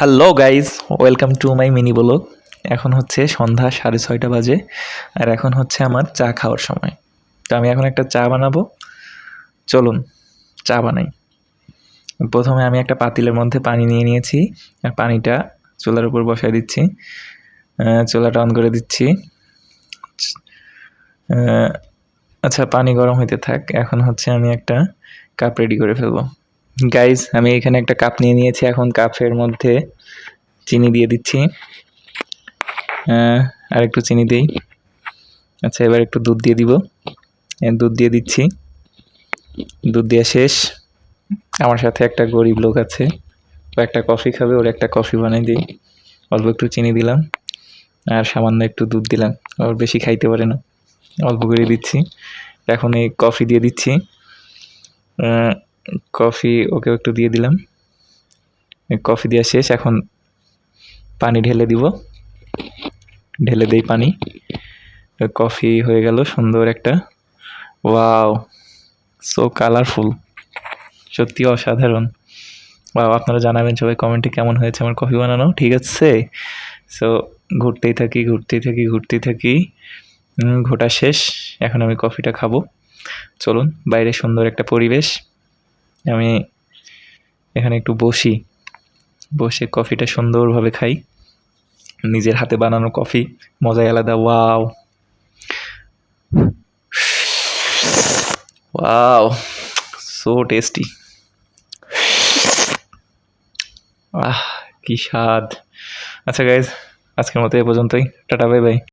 Hello guys, welcome to my mini blog. এখন হচ্ছে সন্ধ্যা 6:30 বাজে, আর এখন হচ্ছে আমার চা খাওয়ার সময়। তো আমি এখন একটা চা বানাবো, চলুন চা বানাই। প্রথমে আমি একটা পাতিলের মধ্যে পানি নিয়ে নিয়েছি, আর পানিটা চুলার উপর বসায় দিচ্ছি। চুলাটা অন করে দিচ্ছি। আচ্ছা, পানি গরম হইতে থাক। এখন হচ্ছে আমি একটা কাপ রেডি করে ফেলবো। গাইজ, আমি এখানে একটা কাপ নিয়ে নিয়েছি। এখন কাপের মধ্যে চিনি দিয়ে দিচ্ছি। আর একটু চিনি দিই। আচ্ছা, এবার একটু দুধ দিয়ে দিব। দুধ দিয়ে দিচ্ছি। দুধ দেওয়া শেষ। আমার সাথে একটা গরিব লোক আছে, ও একটা কফি খাবে, ওর একটা কফি বানাই দিই। অল্প একটু চিনি দিলাম আর সামান্য একটু দুধ দিলাম। ওর বেশি খাইতে পারে না, অল্প করে দিচ্ছি। এখন এই কফি দিয়ে দিচ্ছি। কফি ওকেও একটু দিয়ে দিলাম। কফি দেওয়া শেষ। এখন পানি ঢেলে দিব। ঢেলে দেই পানি। কফি হয়ে গেল সুন্দর একটা। ওয়াও, সো কালারফুল, সত্যি অসাধারণ। বা আপনারা জানাবেন সবাই কমেন্টে কেমন হয়েছে আমার কফি বানানো। ঠিক আছে, সো ঘুরতেই থাকি। ঘোটা শেষ। এখন আমি কফিটা খাবো। চলুন, বাইরে সুন্দর একটা পরিবেশ, আমি এখানে একটু বসে কফিটা সুন্দরভাবে খাই। নিজের হাতে বানানো কফি, মজাই আলাদা। Wow wow, so tasty. কি স্বাদ। আচ্ছা গাইজ, আজকের মতো এ পর্যন্তই। Tata, bye bye.